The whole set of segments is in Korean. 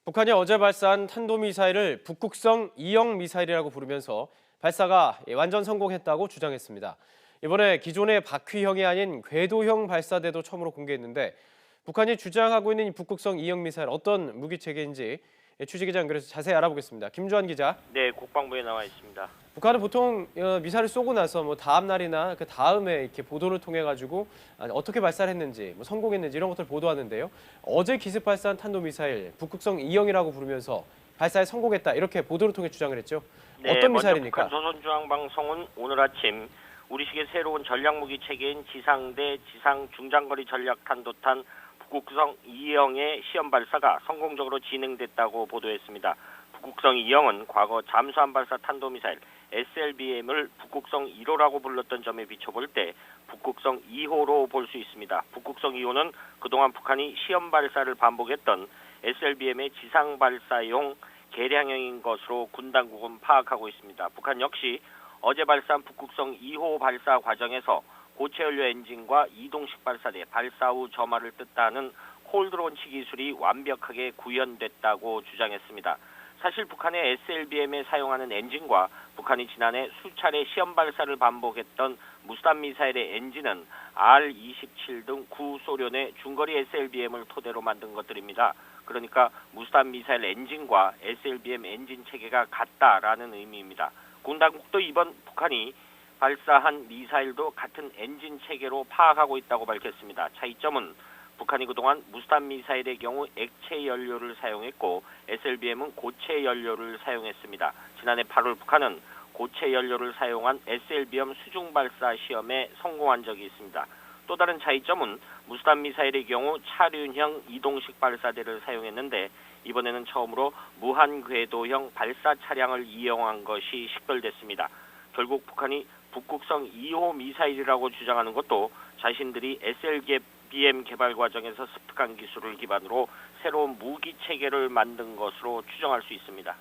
북한이 어제 발사한 탄도미사일을 북극성 2형 미사일이라고 부르면서 발사가 완전 성공했다고 주장했습니다. 이번에 기존의 바퀴형이 아닌 궤도형 발사대도 처음으로 공개했는데 북한이 주장하고 있는 이 북극성 2형 미사일 어떤 무기 체계인지 취재기자 연결해서 자세히 알아보겠습니다. 김주환 기자. 네, 국방부에 나와 있습니다. 북한은 보통 미사일을 쏘고 나서 다음 날이나 그 다음에 이렇게 보도를 통해 가지고 어떻게 발사를 했는지, 성공했는지 이런 것들을 보도하는데요. 어제 기습 발사한 탄도미사일 북극성 2형이라고 부르면서 발사에 성공했다 이렇게 보도를 통해 주장을 했죠. 네, 어떤 미사일입니까? 북한 조선중앙방송은 오늘 아침 우리식의 새로운 전략무기 체계인 지상대 지상 중장거리 전략탄도탄 북극성 2형의 시험 발사가 성공적으로 진행됐다고 보도했습니다. 북극성 2형은 과거 잠수함 발사 탄도미사일 SLBM을 북극성 1호라고 불렀던 점에 비춰볼 때 북극성 2호로 볼 수 있습니다. 북극성 2호는 그동안 북한이 시험 발사를 반복했던 SLBM의 지상 발사용 개량형인 것으로 군 당국은 파악하고 있습니다. 북한 역시 어제 발사한 북극성 2호 발사 과정에서 고체 연료 엔진과 이동식 발사대 발사 후 점화를 뜻하는 콜드론치 기술이 완벽하게 구현됐다고 주장했습니다. 사실 북한의 SLBM에 사용하는 엔진과 북한이 지난해 수차례 시험 발사를 반복했던 무스탄 미사일의 엔진은 R-27 등 구소련의 중거리 SLBM을 토대로 만든 것들입니다. 그러니까 무스탄 미사일 엔진과 SLBM 엔진 체계가 같다라는 의미입니다. 군 당국도 이번 북한이 발사한 미사일도 같은 엔진 체계로 파악하고 있다고 밝혔습니다. 차이점은 북한이 그동안 무스탄 미사일의 경우 액체 연료를 사용했고 SLBM은 고체 연료를 사용했습니다. 지난해 8월 북한은 고체 연료를 사용한 SLBM 수중 발사 시험에 성공한 적이 있습니다. 또 다른 차이점은 무스탄 미사일의 경우 차륜형 이동식 발사대를 사용했는데 이번에는 처음으로 무한 궤도형 발사 차량을 이용한 것이 식별됐습니다. 결국 북한이 북극성 2호 미사일이라고 주장하는 것도 자신들이 SLBM 개발 과정에서 습득한 기술을 기반으로 새로운 무기 체계를 만든 것으로 추정할 수 있습니다.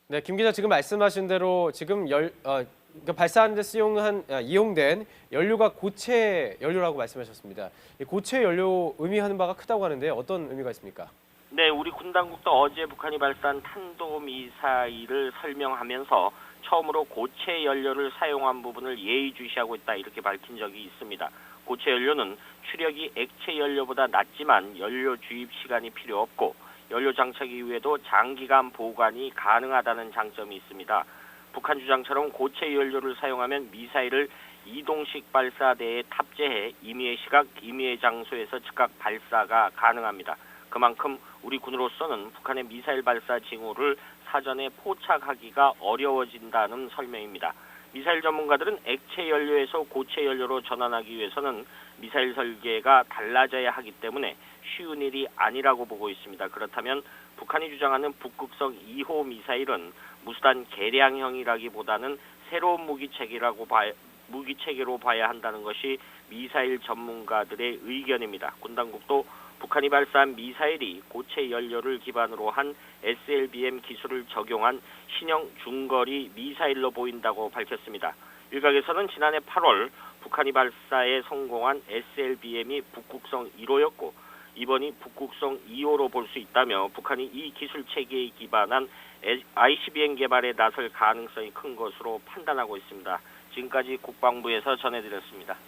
네, 김 기자 지금 말씀하신 대로 지금 발사하는 데 이용된 연료가 고체 연료라고 말씀하셨습니다. 이 고체 연료 의미하는 바가 크다고 하는데 어떤 의미가 있습니까? 네, 우리 군 당국도 어제 북한이 발사한 탄도미사일을 설명하면서 처음으로 고체 연료를 사용한 부분을 예의주시하고 있다 이렇게 밝힌 적이 있습니다. 고체 연료는 추력이 액체 연료보다 낮지만 연료 주입 시간이 필요 없고 연료 장착 이후에도 장기간 보관이 가능하다는 장점이 있습니다. 북한 주장처럼 고체 연료를 사용하면 미사일을 이동식 발사대에 탑재해 임의의 시각, 임의의 장소에서 즉각 발사가 가능합니다. 그만큼 우리 군으로서는 북한의 미사일 발사 징후를 사전에 포착하기가 어려워진다는 설명입니다. 미사일 전문가들은 액체 연료에서 고체 연료로 전환하기 위해서는 미사일 설계가 달라져야 하기 때문에 쉬운 일이 아니라고 보고 있습니다. 그렇다면 북한이 주장하는 북극성 2호 미사일은 무수단 개량형이라기보다는 새로운 무기 체계로 봐야 한다는 것이 미사일 전문가들의 의견입니다. 군 당국도 북한이 발사한 미사일이 고체 연료를 기반으로 한 SLBM 기술을 적용한 신형 중거리 미사일로 보인다고 밝혔습니다. 일각에서는 지난해 8월 북한이 발사에 성공한 SLBM이 북극성 1호였고 이번이 북극성 2호로 볼 수 있다며 북한이 이 기술 체계에 기반한 ICBM 개발에 나설 가능성이 큰 것으로 판단하고 있습니다. 지금까지 국방부에서 전해드렸습니다.